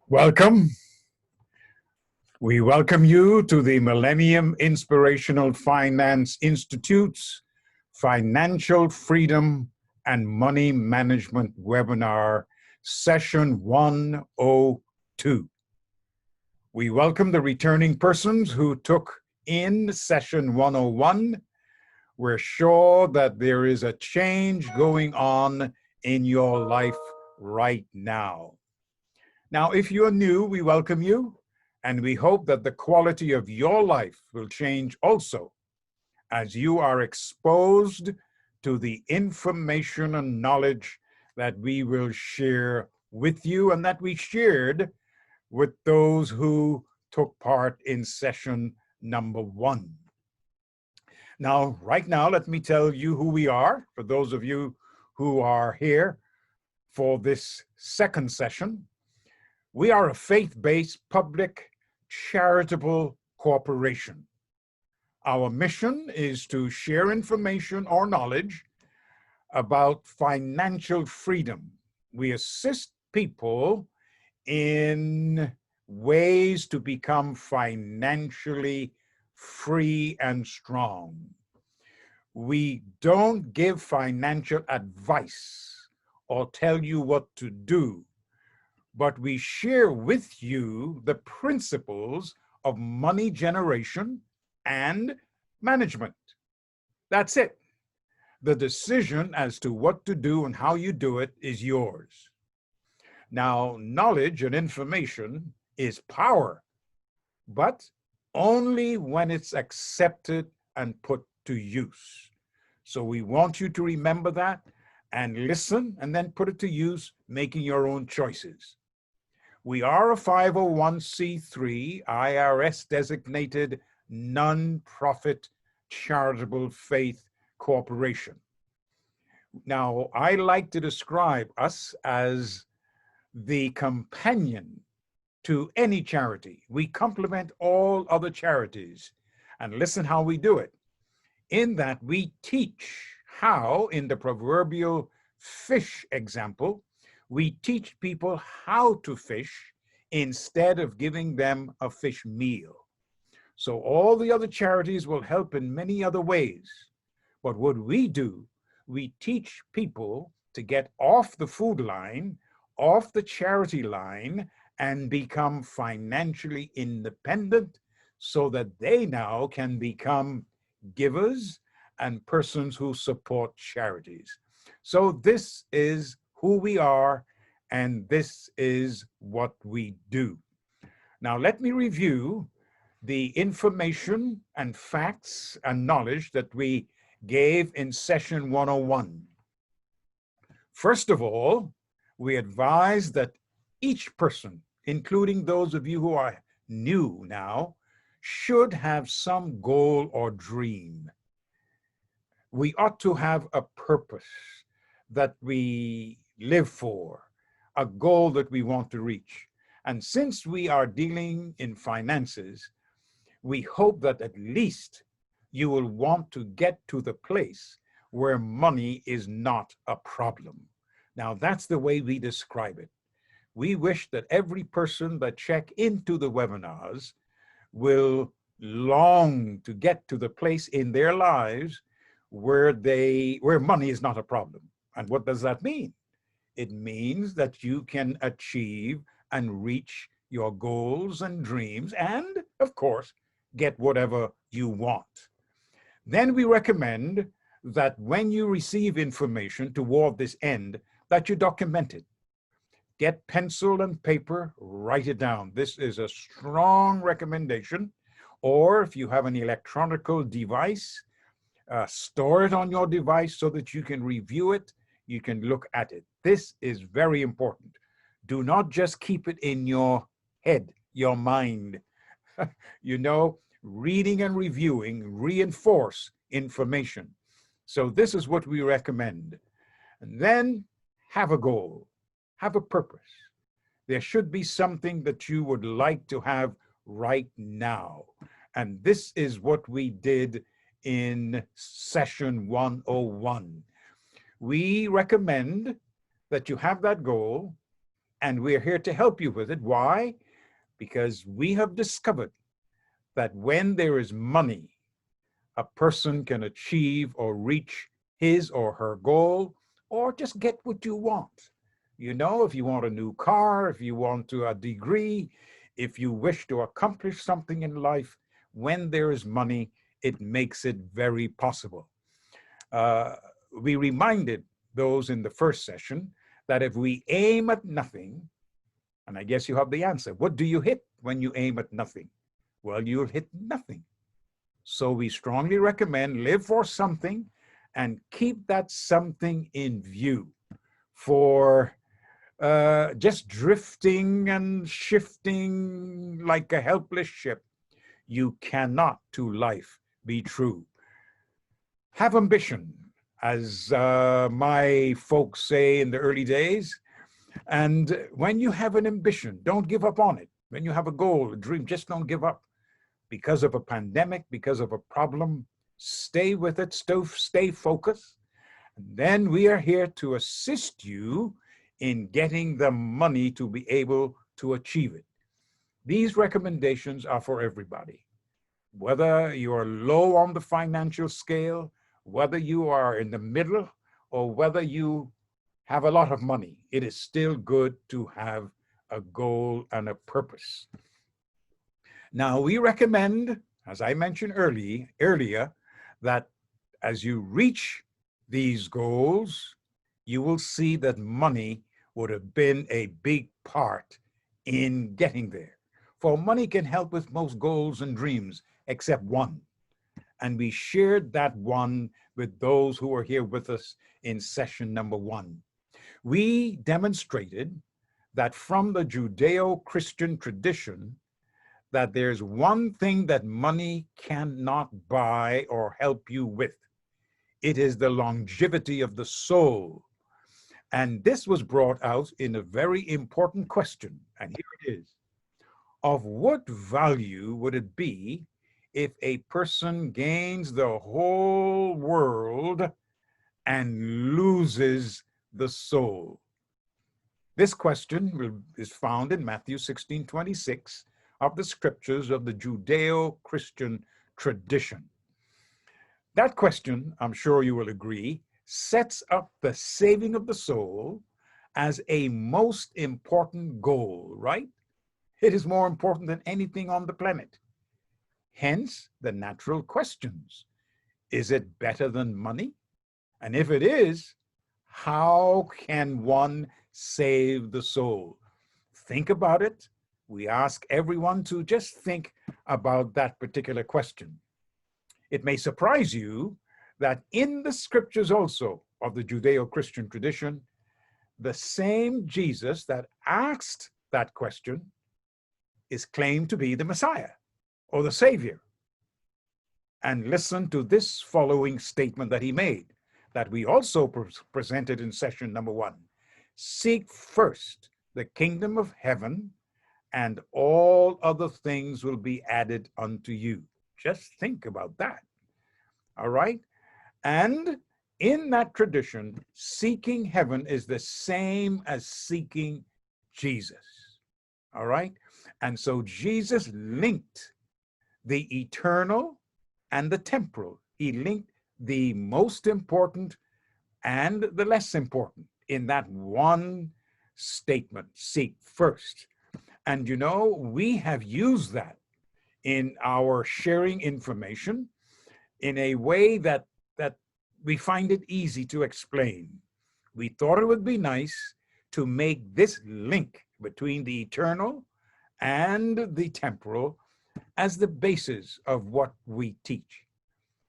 Welcome. We welcome you to the Millennium Inspirational Finance Institute's Financial Freedom and Money Management Webinar, Session 102. We welcome the returning persons who took in Session 101. We're sure that there is a change going on in your life right now. Now, if you're new, we welcome you, and we hope that the quality of your life will change also as you are exposed to the information and knowledge that we will share with you and that we shared with those who took part in session number 1. Now, right now, let me tell you who we are, for those of you who are here for this second session. We are a faith-based public charitable corporation. Our mission is to share information or knowledge about financial freedom. We assist people in ways to become financially free and strong. We don't give financial advice or tell you what to do, but we share with you the principles of money generation and management. That's it. The decision as to what to do and how you do it is yours. Now, knowledge and information is power, but only when it's accepted and put to use. So we want you to remember that and listen and then put it to use, making your own choices. We are a 501c3 IRS designated non-profit charitable faith corporation. Now, I like to describe us as the companion to any charity. We complement all other charities. And listen how we do it. In that we teach how, in the proverbial fish example, we teach people how to fish instead of giving them a fish meal. So all the other charities will help in many other ways. But what we do, we teach people to get off the food line, off the charity line, and become financially independent so that they now can become givers and persons who support charities. So this is who we are, and this is what we do. Now, let me review the information and facts and knowledge that we gave in session 101. First of all, we advise that each person, including those of you who are new now, should have some goal or dream. We ought to have a purpose that we live for, a goal that we want to reach. And since we are dealing in finances, we hope that at least you will want to get to the place where money is not a problem. Now, that's the way we describe it. We wish that every person that check into the webinars will long to get to the place in their lives where money is not a problem. And what does that mean? It means that you can achieve and reach your goals and dreams and, of course, get whatever you want. Then we recommend that when you receive information toward this end, that you document it. Get pencil and paper, write it down. This is a strong recommendation. Or if you have an electronic device, store it on your device so that you can review it, you can look at it. This is very important. Do not just keep it in your head, your mind. You know, reading and reviewing reinforce information. So this is what we recommend. And then have a goal, have a purpose. There should be something that you would like to have right now. And this is what we did in session 101. We recommend that you have that goal, and we're here to help you with it. Why? Because we have discovered that when there is money, a person can achieve or reach his or her goal, or just get what you want. You know, if you want a new car, if you want a degree, if you wish to accomplish something in life, when there is money, it makes it very possible. We reminded those in the first session that if we aim at nothing, and I guess you have the answer, what do you hit when you aim at nothing? Well, you'll hit nothing. So we strongly recommend live for something and keep that something in view. For just drifting and shifting like a helpless ship, you cannot to life be true. Have ambition, as my folks say in the early days. And when you have an ambition, don't give up on it. When you have a goal, a dream, just don't give up. Because of a pandemic, because of a problem, stay with it, stay focused. And then we are here to assist you in getting the money to be able to achieve it. These recommendations are for everybody. Whether you are low on the financial scale, whether you are in the middle, or whether you have a lot of money, it is still good to have a goal and a purpose. Now, we recommend, as I mentioned earlier, that as you reach these goals, you will see that money would have been a big part in getting there. For money can help with most goals and dreams, except one. And we shared that one with those who were here with us in session number 1. We demonstrated that from the Judeo-Christian tradition, that there's one thing that money cannot buy or help you with. It is the longevity of the soul. And this was brought out in a very important question, and here it is. Of what value would it be if a person gains the whole world and loses the soul? This question is found in Matthew 16:26 of the scriptures of the Judeo-Christian tradition. That question, I'm sure you will agree, sets up the saving of the soul as a most important goal, right? It is more important than anything on the planet. Hence, the natural questions. Is it better than money? And if it is, how can one save the soul? Think about it. We ask everyone to just think about that particular question. It may surprise you that in the scriptures also of the Judeo-Christian tradition, the same Jesus that asked that question is claimed to be the Messiah or the Savior. And listen to this following statement that he made, that we also presented in session number 1. Seek first the kingdom of heaven, and all other things will be added unto you. Just think about that. All right? And in that tradition, seeking heaven is the same as seeking Jesus. All right? And so Jesus linked the eternal and the temporal. He linked the most important and the less important in that one statement, seek first. And you know, we have used that in our sharing information in a way that we find it easy to explain. We thought it would be nice to make this link between the eternal and the temporal as the basis of what we teach.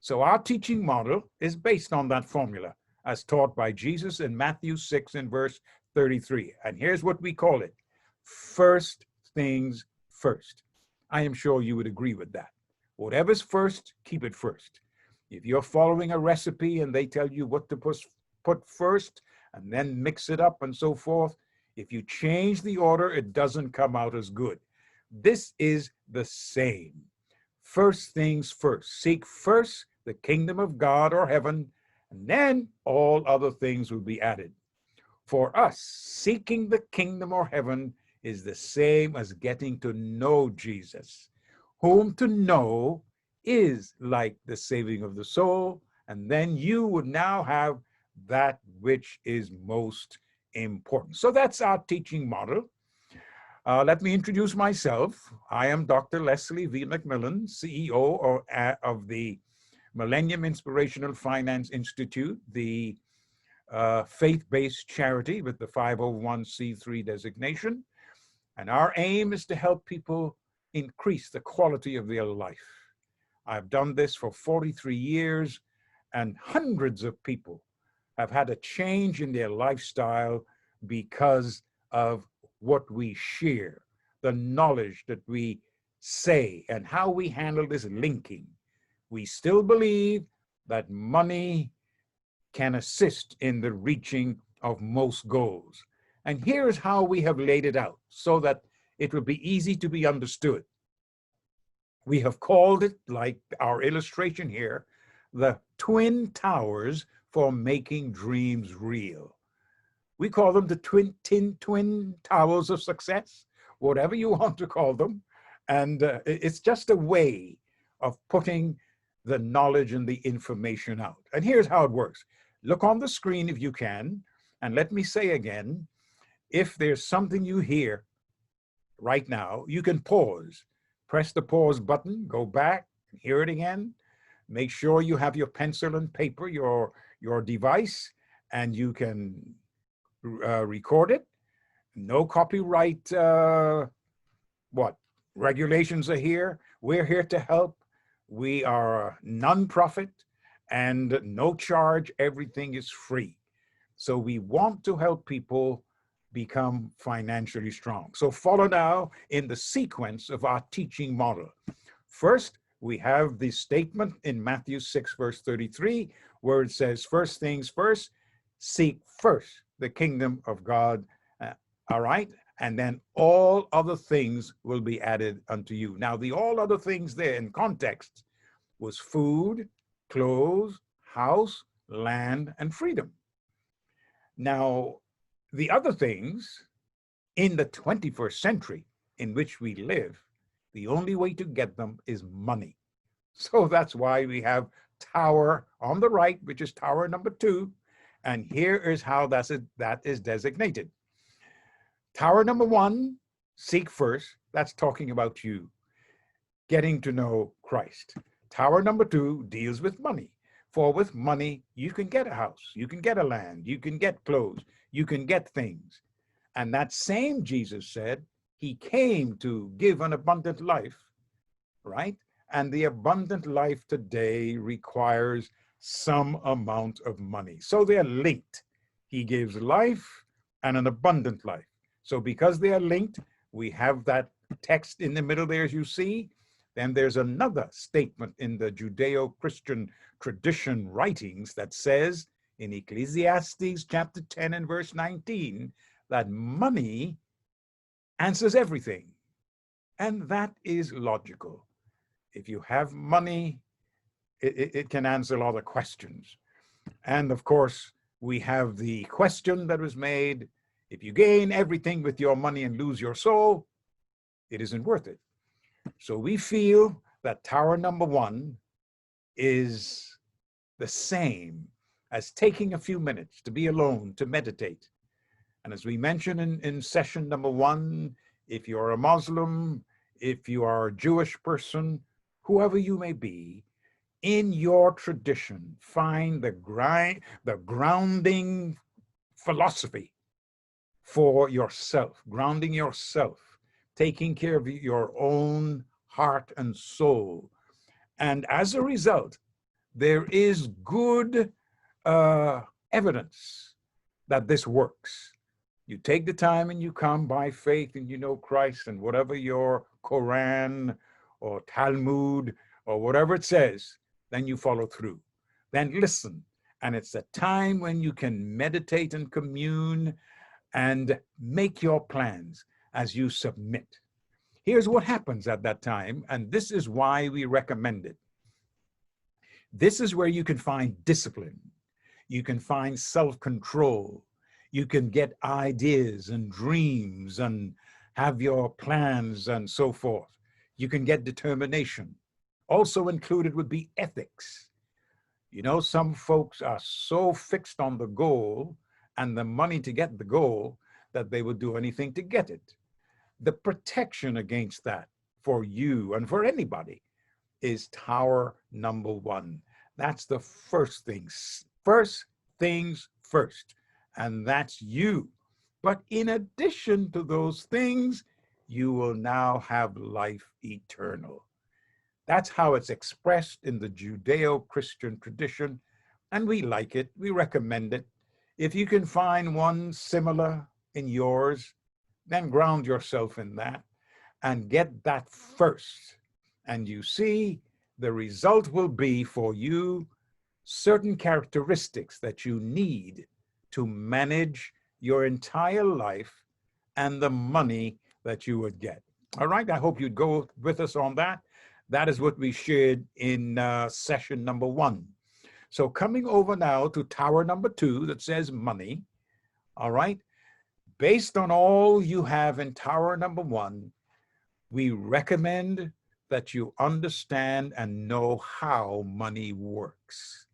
So our teaching model is based on that formula as taught by Jesus in Matthew 6 and verse 33. And here's what we call it: first things first. I am sure you would agree with that. Whatever's first, keep it first. If you're following a recipe and they tell you what to put first and then mix it up and so forth, if you change the order, it doesn't come out as good. This is the same. First things first. Seek first the kingdom of God or heaven, And then all other things will be added. For us, seeking the kingdom or heaven is the same as getting to know Jesus, whom to know is like the saving of the soul. And then you would now have that which is most important. So that's our teaching model. Let me introduce myself. I am Dr. Leslie V. McMillan, CEO of the Millennium Inspirational Finance Institute, the faith-based charity with the 501c3 designation. And our aim is to help people increase the quality of their life. I've done this for 43 years, and hundreds of people have had a change in their lifestyle because of what we share, the knowledge that we say, and how we handle this linking. We still believe that money can assist in the reaching of most goals. And here's how we have laid it out so that it will be easy to be understood. We have called it, like our illustration here, the twin towers for making dreams real. We call them the twin towers of success, whatever you want to call them. And it's just a way of putting the knowledge and the information out. And here's how it works. Look on the screen if you can, and let me say again, if there's something you hear right now, you can pause. Press the pause button, go back, hear it again. Make sure you have your pencil and paper, your device, and you can record it. No copyright, regulations are here. We're here to help. We are a non-profit and no charge. Everything is free. So we want to help people become financially strong. So follow now in the sequence of our teaching model. First, we have the statement in Matthew 6, verse 33, where it says, first things first, seek first the kingdom of God, all right? And then all other things will be added unto you. Now, the all other things there in context was food, clothes, house, land, and freedom. Now, the other things in the 21st century in which we live, the only way to get them is money. So that's why we have tower on the right, which is tower number 2. And here is how that is designated. Tower number 1, seek first. That's talking about you, getting to know Christ. Tower number 2 deals with money. For with money, you can get a house, you can get a land, you can get clothes, you can get things. And that same Jesus said, he came to give an abundant life, right? And the abundant life today requires some amount of money. So they're linked. He gives life and an abundant life. So because they are linked, we have that text in the middle there, as you see. Then there's another statement in the Judeo-Christian tradition writings that says in Ecclesiastes chapter 10 and verse 19, that money answers everything. And that is logical. If you have money, it can answer a lot of questions. And of course, we have the question that was made, if you gain everything with your money and lose your soul, it isn't worth it. So we feel that tower number 1 is the same as taking a few minutes to be alone, to meditate. And as we mentioned in session number 1, if you're a Muslim, if you are a Jewish person, whoever you may be, in your tradition, find the grounding philosophy for yourself, grounding yourself, taking care of your own heart and soul. And as a result, there is good evidence that this works. You take the time and you come by faith and you know Christ, and whatever your Quran or Talmud or whatever it says, then you follow through. Then listen. And it's a time when you can meditate and commune and make your plans as you submit. Here's what happens at that time, and this is why we recommend it. This is where you can find discipline. You can find self-control. You can get ideas and dreams and have your plans and so forth. You can get determination. Also included would be ethics. You know, some folks are so fixed on the goal and the money to get the goal that they would do anything to get it. The protection against that for you and for anybody is tower number one. That's the first thing. First things first, and that's you. But in addition to those things, you will now have life eternal. That's how it's expressed in the Judeo-Christian tradition, and we like it, we recommend it. If you can find one similar in yours, then ground yourself in that and get that first. And you see, the result will be for you certain characteristics that you need to manage your entire life and the money that you would get. All right, I hope you'd go with us on that. That is what we shared in session number 1. So coming over now to tower number 2 that says money, all right? Based on all you have in tower number 1, we recommend that you understand and know how money works.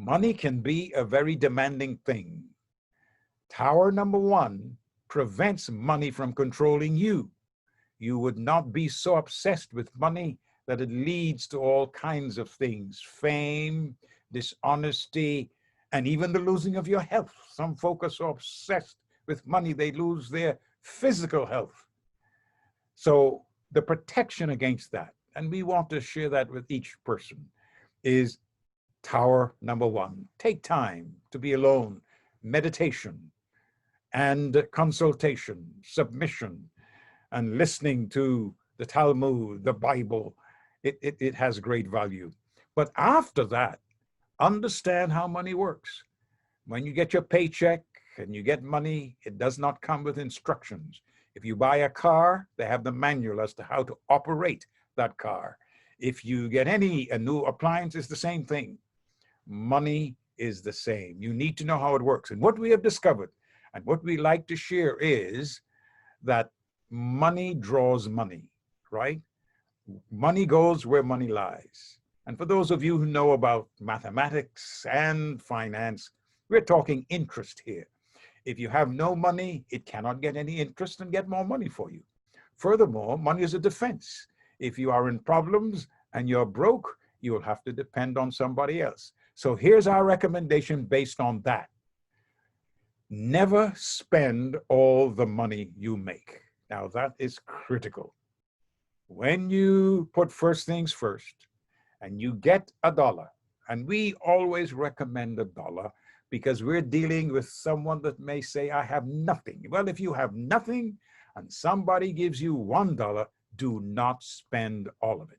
Money can be a very demanding thing. Tower number 1 prevents money from controlling you. You would not be so obsessed with money that it leads to all kinds of things, fame, dishonesty, and even the losing of your health. Some folk are so obsessed with money, they lose their physical health. So the protection against that, and we want to share that with each person, is tower number 1. Take time to be alone, meditation, and consultation, submission, and listening to the Talmud, the Bible. It has great value. But after that, understand how money works. When you get your paycheck and you get money, it does not come with instructions. If you buy a car, they have the manual as to how to operate that car. If you get a new appliance, it's the same thing. Money is the same. You need to know how it works. And what we have discovered, and what we like to share, is that money draws money, right? Money goes where money lies. And for those of you who know about mathematics and finance, we're talking interest here. If you have no money, it cannot get any interest and get more money for you. Furthermore, money is a defense. If you are in problems and you're broke, you will have to depend on somebody else. So here's our recommendation based on that. Never spend all the money you make. Now that is critical. When you put first things first and you get $1, and we always recommend $1 because we're dealing with someone that may say, I have nothing. Well, if you have nothing and somebody gives you $1, do not spend all of it,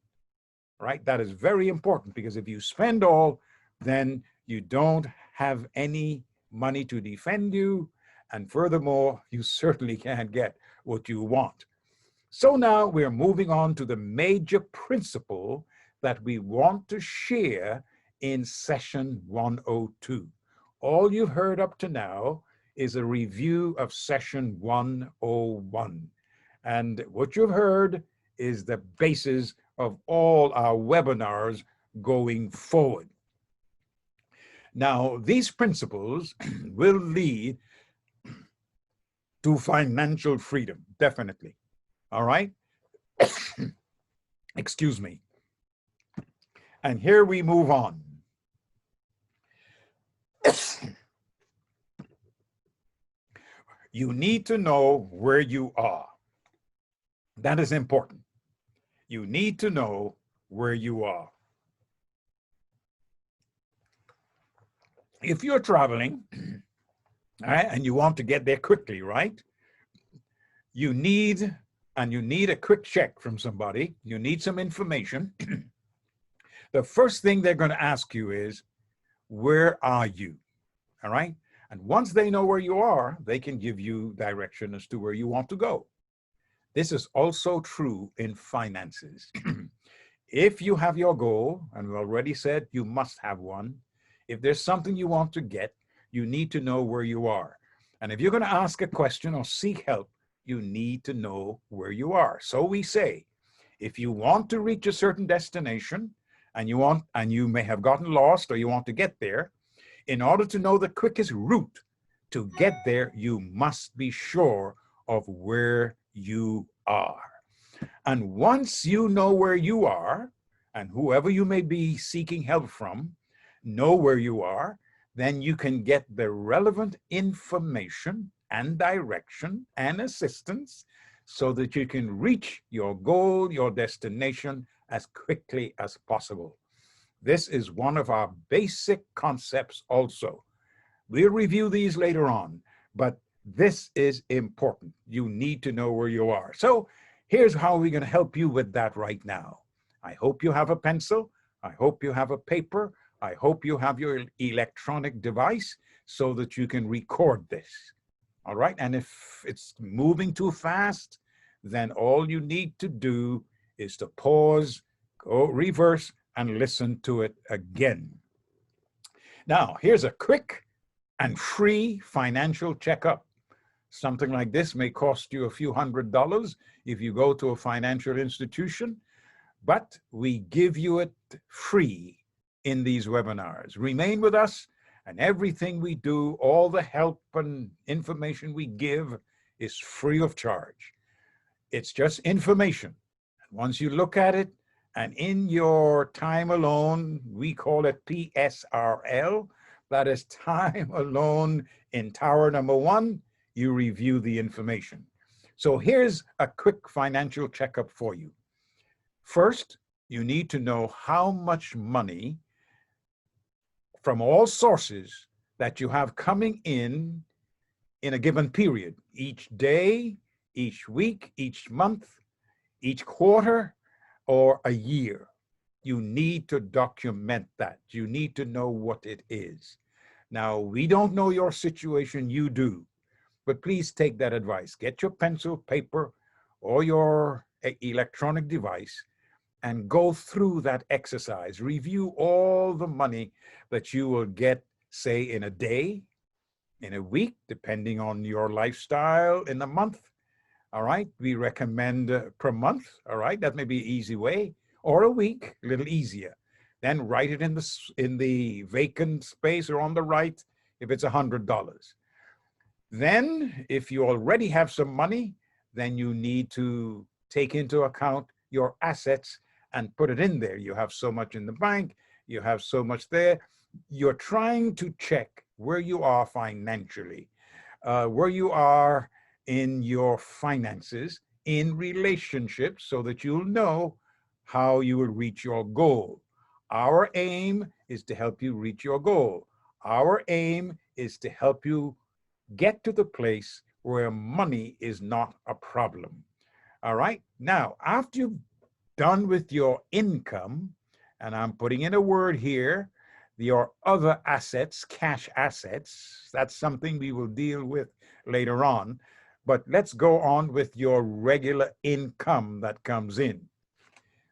right? That is very important, because if you spend all, then you don't have any money to defend you. And furthermore, you certainly can't get what you want. So now we're moving on to the major principle that we want to share in session 102. All you've heard up to now is a review of session 101. And what you've heard is the basis of all our webinars going forward. Now, these principles will lead to financial freedom, definitely. All right? Excuse me. And here we move on. You need to know where you are. That is important. You need to know where you are. If you're traveling, right, and you want to get there quickly, right? You need a quick check from somebody. You need some information. The first thing they're going to ask you is, where are you? All right? And once they know where you are, they can give you direction as to where you want to go. This is also true in finances. If you have your goal, and we already said you must have one, If there's something you want to get, you need to know where you are. And if you're going to ask a question or seek help, you need to know where you are. So we say, if you want to reach a certain destination and you may have gotten lost or you want to get there, in order to know the quickest route to get there, you must be sure of where you are. And once you know where you are, and whoever you may be seeking help from, know where you are, then you can get the relevant information and direction and assistance so that you can reach your goal, your destination, as quickly as possible. This is one of our basic concepts also. We'll review these later on, but this is important. You need to know where you are. So here's how we're going to help you with that right now. I hope you have a pencil. I hope you have a paper. I hope you have your electronic device so that you can record this. All right. And if it's moving too fast, then all you need to do is to pause, go reverse, and listen to it again. Now, here's a quick and free financial checkup. Something like this may cost you a few $100s if you go to a financial institution, but we give you it free in these webinars. Remain with us, and everything we do, all the help and information we give is free of charge. It's just information. Once you look at it, and in your time alone, we call it PSRL, that is time alone in tower number 1, you review the information. So here's a quick financial checkup for you. First, you need to know how much money from all sources that you have coming in a given period, each day, each week, each month, each quarter, or a year. You need to document that. You need to know what it is. Now, we don't know your situation, you do, but please take that advice. Get your pencil, paper, or your electronic device and go through that exercise. Review all the money that you will get, say, in a day, in a week, depending on your lifestyle, in a month. All right, we recommend per month. All right, that may be an easy way, or a week, a little easier. Then write it in the vacant space or on the right if it's $100. Then, if you already have some money, then you need to take into account your assets and put it in there. You have so much in the bank, you have so much there. You're trying to check where you are financially, where you are in your finances, in relationships, so that you'll know how you will reach your goal. Our aim is to help you reach your goal. Our aim is to help you get to the place where money is not a problem. All right. Now, after you've done with your income, and I'm putting in a word here, your other assets, cash assets, that's something we will deal with later on. But let's go on with your regular income that comes in.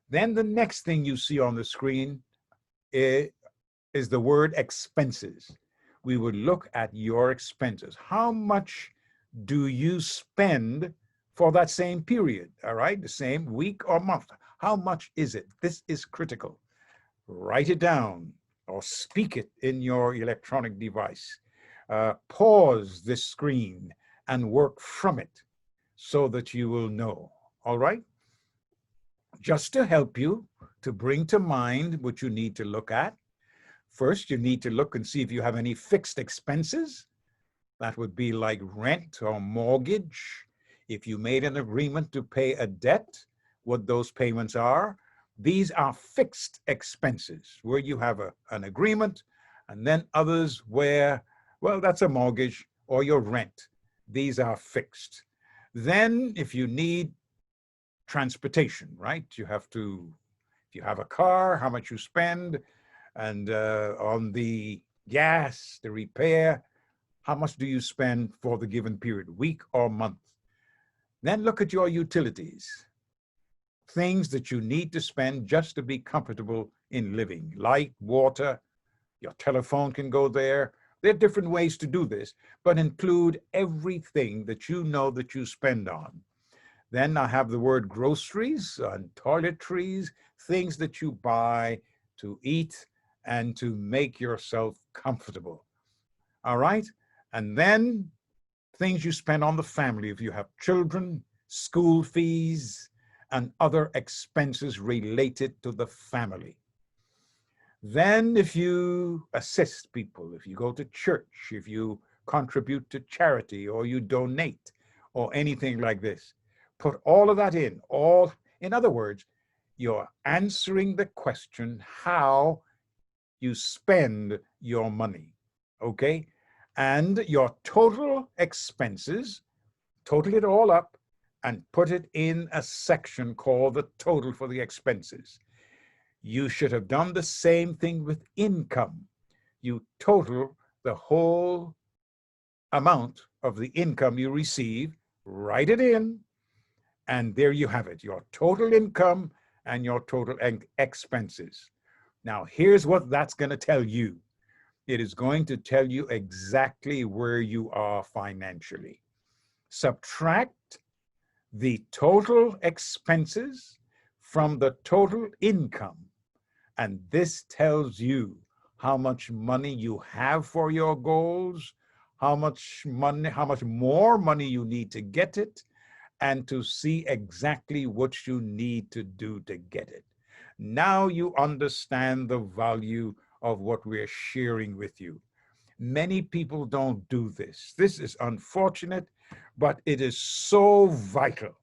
Then the next thing you see on the screen is the word expenses. We would look at your expenses. How much do you spend for that same period? All right, the same week or month. How much is it? This is critical. Write it down or speak it in your electronic device. Pause this screen and work from it so that you will know. All right? Just to help you to bring to mind what you need to look at. First, you need to look and see if you have any fixed expenses. That would be like rent or mortgage. If you made an agreement to pay a debt, what those payments are. These are fixed expenses where you have an agreement, and then others where, well, that's a mortgage or your rent. These are fixed. Then if you need transportation, right? You have to, if you have a car, how much you spend, and on the gas, the repair, how much do you spend for the given period, week or month? Then look at your utilities, things that you need to spend just to be comfortable in living, light, water, Your telephone can go there. There are different ways to do this, but include everything that you know that you spend on. Then I have the word groceries and toiletries, things that you buy to eat and to make yourself comfortable. All right? And then things you spend on the family if you have children, school fees, and other expenses related to the family. Then if you assist people, if you go to church, if you contribute to charity or you donate or anything like this, put all of that in. In other words, you're answering the question how you spend your money, okay? And your total expenses, total it all up and put it in a section called the total for the expenses. You should have done the same thing with income. You total the whole amount of the income you receive, write it in, and there you have it, your total income and your total expenses. Now, here's what that's going to tell you. It is going to tell you exactly where you are financially. Subtract the total expenses from the total income. And this tells you how much money you have for your goals, how much more money you need to get it, and to see exactly what you need to do to get it. Now you understand the value of what we're sharing with you. Many people don't do this. This is unfortunate, but it is so vital.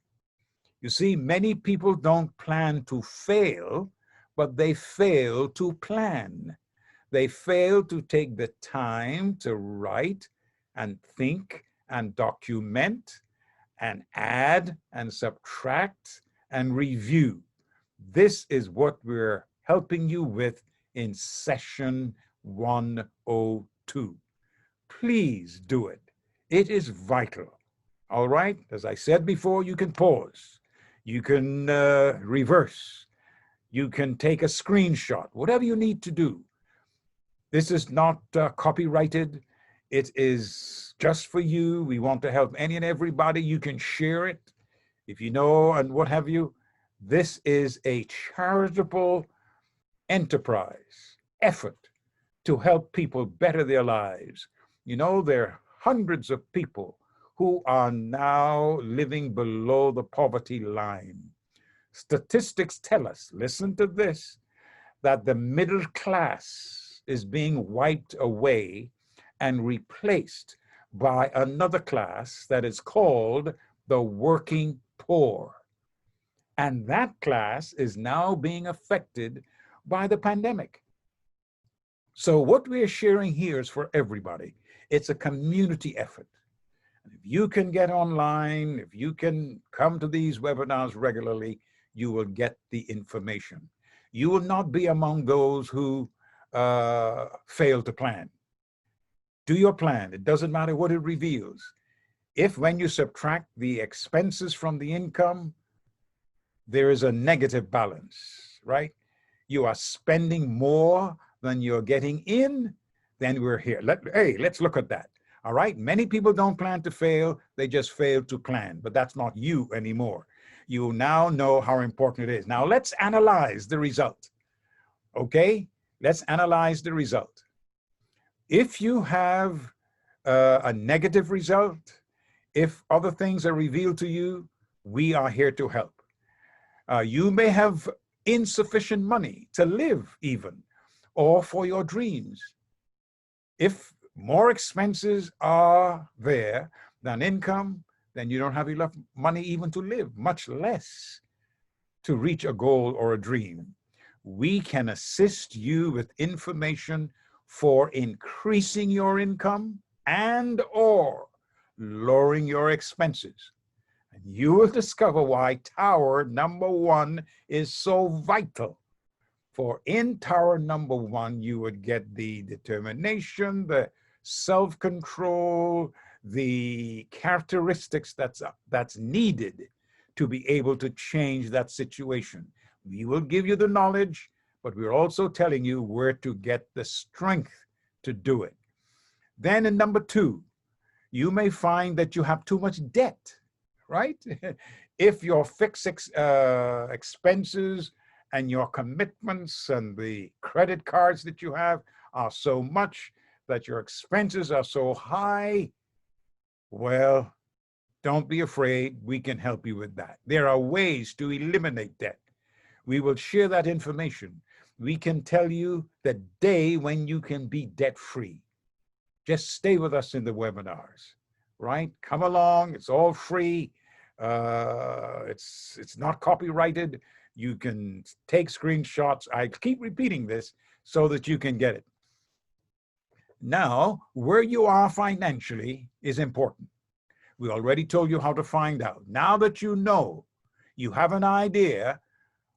You see, many people don't plan to fail, but they fail to plan. They fail to take the time to write and think and document and add and subtract and review. This is what we're helping you with in session 102. Please do it. It is vital. All right? As I said before, you can pause. You can reverse. You can take a screenshot, whatever you need to do. This is not copyrighted. It is just for you. We want to help any and everybody. You can share it if you know and what have you. This is a charitable enterprise, effort to help people better their lives. You know, there are hundreds of people who are now living below the poverty line. Statistics tell us, listen to this, that the middle class is being wiped away and replaced by another class that is called the working poor. And that class is now being affected by the pandemic. So what we're sharing here is for everybody. It's a community effort. If you can get online, if you can come to these webinars regularly, you will get the information. You will not be among those who fail to plan. Do your plan. It doesn't matter what it reveals. If when you subtract the expenses from the income, there is a negative balance, right? You are spending more than you're getting in, then we're here. Let's look at that. All right, many people don't plan to fail, they just fail to plan, but that's not you anymore. You now know how important it is. Now let's analyze the result, okay? Let's analyze the result. If you have a negative result, if other things are revealed to you, we are here to help. You may have insufficient money to live even, or for your dreams. If more expenses are there than income, then you don't have enough money even to live, much less to reach a goal or a dream. We can assist you with information for increasing your income and or lowering your expenses. And you will discover why Tower number 1 is so vital. For in Tower number 1, you would get the determination, the self-control, the characteristics that's needed to be able to change that situation. We will give you the knowledge, but we're also telling you where to get the strength to do it. Then in number 2, you may find that you have too much debt, right? If your fixed expenses and your commitments and the credit cards that you have are so much that your expenses are so high, well, don't be afraid. We can help you with that. There are ways to eliminate debt. We will share that information. We can tell you the day when you can be debt-free. Just stay with us in the webinars, right? Come along. It's all free. It's not copyrighted. You can take screenshots. I keep repeating this so that you can get it. Now, where you are financially is important. We already told you how to find out. Now that you know, you have an idea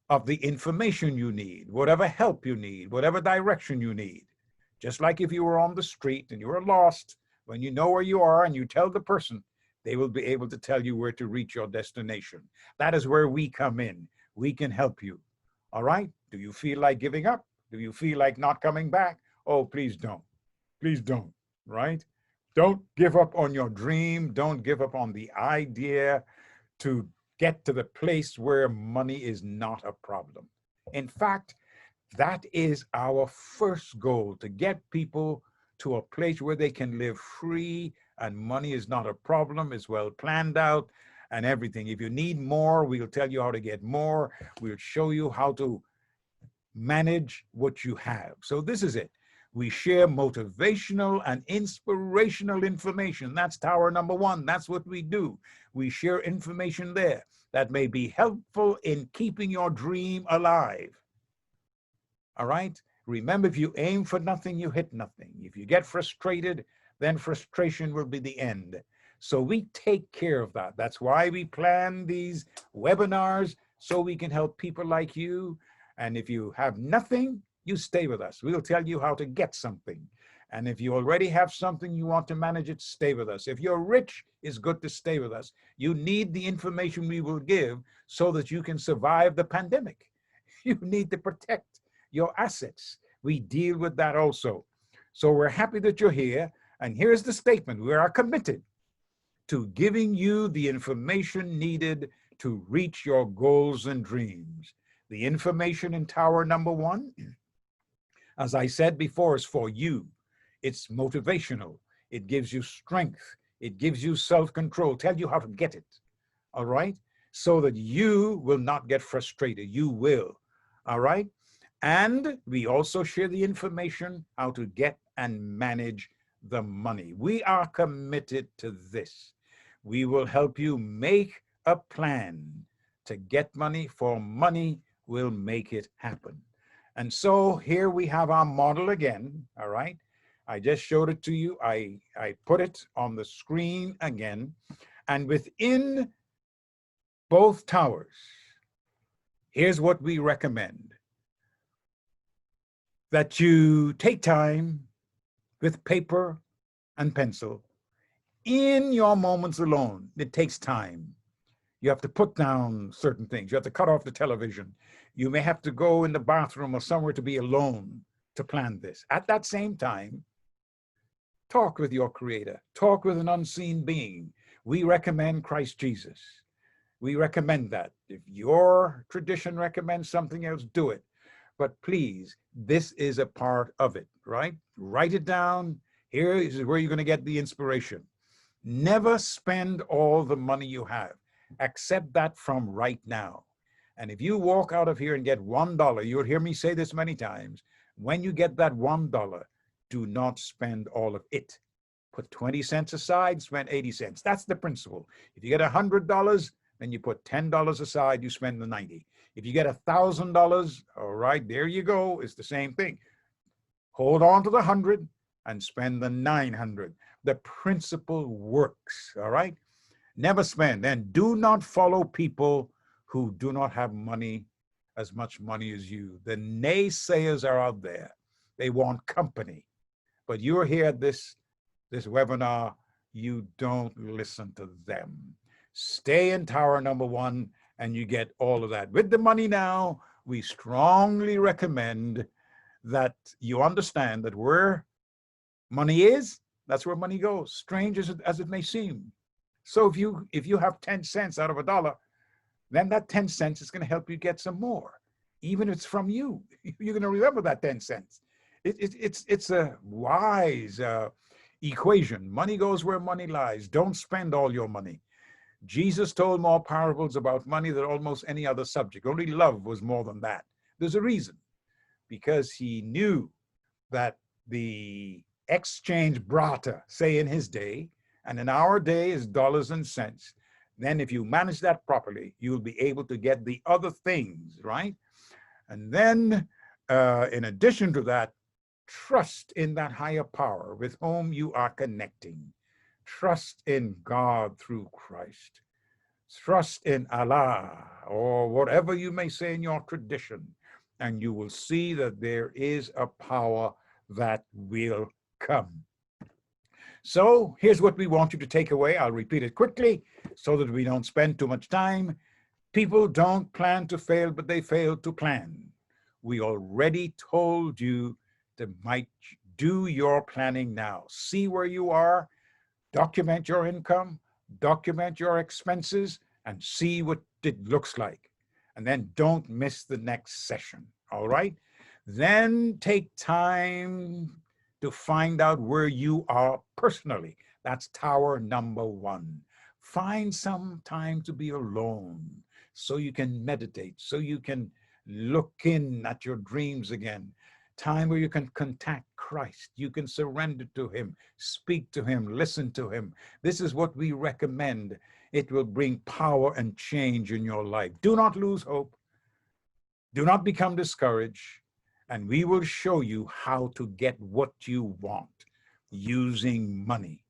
of the information you need, whatever help you need, whatever direction you need. Just like if you were on the street and you were lost, when you know where you are and you tell the person, they will be able to tell you where to reach your destination. That is where we come in. We can help you. All right? Do you feel like giving up? Do you feel like not coming back? Oh, please don't. Please don't, right? Don't give up on your dream. Don't give up on the idea to get to the place where money is not a problem. In fact, that is our first goal, to get people to a place where they can live free and money is not a problem, is well planned out and everything. If you need more, we'll tell you how to get more. We'll show you how to manage what you have. So this is it. We share motivational and inspirational information. That's tower number 1. That's what we do. We share information there that may be helpful in keeping your dream alive. All right? Remember, if you aim for nothing, you hit nothing. If you get frustrated, then frustration will be the end. So we take care of that. That's why we plan these webinars, so we can help people like you. And if you have nothing, you stay with us. We'll tell you how to get something. And if you already have something, you want to manage it, stay with us. If you're rich, it's good to stay with us. You need the information we will give so that you can survive the pandemic. You need to protect your assets. We deal with that also. So we're happy that you're here. And here's the statement. We are committed to giving you the information needed to reach your goals and dreams. The information in tower number 1, as I said before, is for you. It's motivational. It gives you strength. It gives you self-control, tell you how to get it, all right? So that you will not get frustrated. You will, all right? And we also share the information how to get and manage the money. We are committed to this. We will help you make a plan to get money, for money will make it happen. And so here we have our model again, all right? I just showed it to you. I put it on the screen again. And within both towers, here's what we recommend. That you take time with paper and pencil in your moments alone. It takes time. You have to put down certain things. You have to cut off the television. You may have to go in the bathroom or somewhere to be alone to plan this. At that same time, talk with your creator. Talk with an unseen being. We recommend Christ Jesus. We recommend that. If your tradition recommends something else, do it. But please, this is a part of it, right? Write it down. Here is where you're going to get the inspiration. Never spend all the money you have. Accept that from right now. And if you walk out of here and get $1, you'll hear me say this many times, when you get that $1, do not spend all of it. Put 20 cents aside, spend 80 cents. That's the principle. If you get $100, then you put $10 aside, you spend the 90. If you get $1,000, all right, there you go. It's the same thing. Hold on to the 100 and spend the 900. The principle works, all right? Never spend. And do not follow people who do not have money, as much money as you. The naysayers are out there. They want company. But you're here at this webinar, you don't listen to them. Stay in tower number 1 and you get all of that. With the money now, we strongly recommend that you understand that where money is, that's where money goes, strange as it may seem. So if you have 10 cents out of $1, then that 10 cents is going to help you get some more. Even if it's from you, you're going to remember that 10 cents. It's a wise equation. Money goes where money lies. Don't spend all your money. Jesus told more parables about money than almost any other subject. Only love was more than that. There's a reason, because he knew that the exchange barter, say in his day, and in our day is dollars and cents. Then if you manage that properly, you'll be able to get the other things, right? And then in addition to that, trust in that higher power with whom you are connecting. Trust in God through Christ. Trust in Allah, or whatever you may say in your tradition, and you will see that there is a power that will come. So here's what we want you to take away. I'll repeat it quickly so that we don't spend too much time. People don't plan to fail, but they fail to plan. We already told you to might do your planning now. See where you are, document your income, document your expenses, and see what it looks like. And then don't miss the next session, all right? Then take time to find out where you are personally. That's tower number 1. Find some time to be alone so you can meditate, so you can look in at your dreams again. Time where you can contact Christ. You can surrender to him, speak to him, listen to him. This is what we recommend. It will bring power and change in your life. Do not lose hope. Do not become discouraged. And we will show you how to get what you want using money.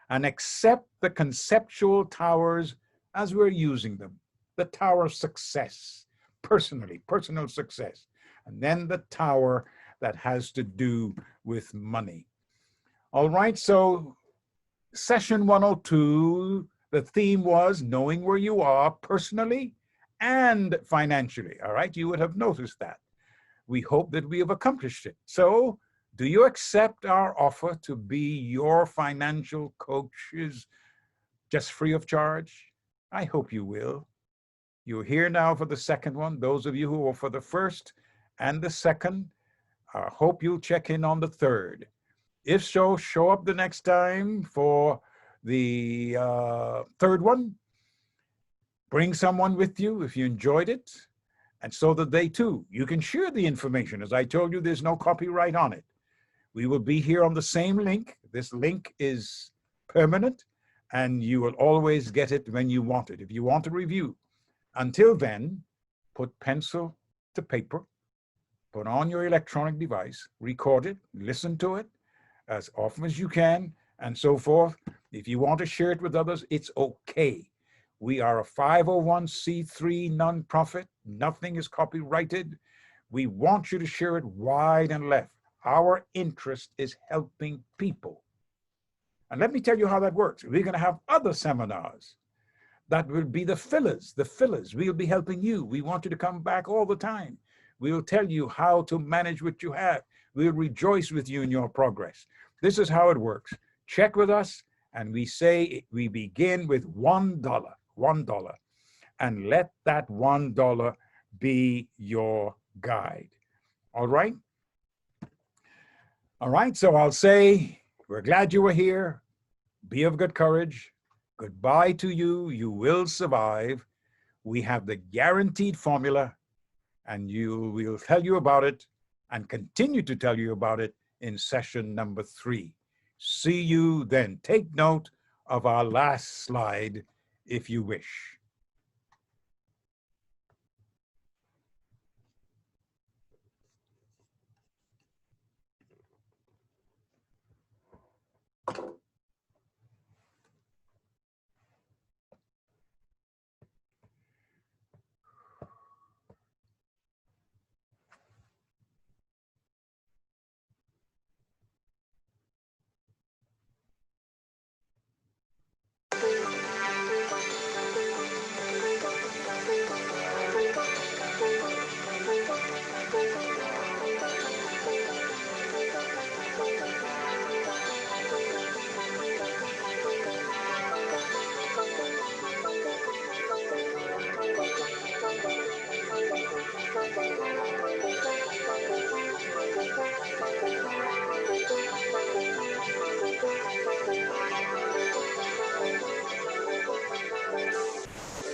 And accept the conceptual towers as we're using them. The tower of success, personal success. And then the tower that has to do with money. All right, so session 102, the theme was knowing where you are personally and financially. All right, you would have noticed that. We hope that we have accomplished it. So do you accept our offer to be your financial coaches just free of charge? I hope you will. You're here now for the second one. Those of you who are for the first and the second, I hope you'll check in on the third. If so, show up the next time for the third one. Bring someone with you if you enjoyed it, and so that they too, you can share the information. As I told you, there's no copyright on it. We will be here on the same link. This link is permanent, and you will always get it when you want it, if you want a review. Until then, put pencil to paper, put on your electronic device, record it, listen to it as often as you can, and so forth. If you want to share it with others, it's okay. We are a 501c3 nonprofit. Nothing is copyrighted. We want you to share it wide and left. Our interest is helping people. And let me tell you how that works. We're going to have other seminars that will be the fillers. We'll be helping you. We want you to come back all the time. We'll tell you how to manage what you have. We'll rejoice with you in your progress. This is how it works. Check with us, and we say we begin with $1, $1, and let that $1 be your guide. All right? All right, so I'll say, we're glad you were here. Be of good courage. Goodbye to you. You will survive. We have the guaranteed formula, and we'll tell you about it and continue to tell you about it in session number 3. See you then. Take note of our last slide if you wish.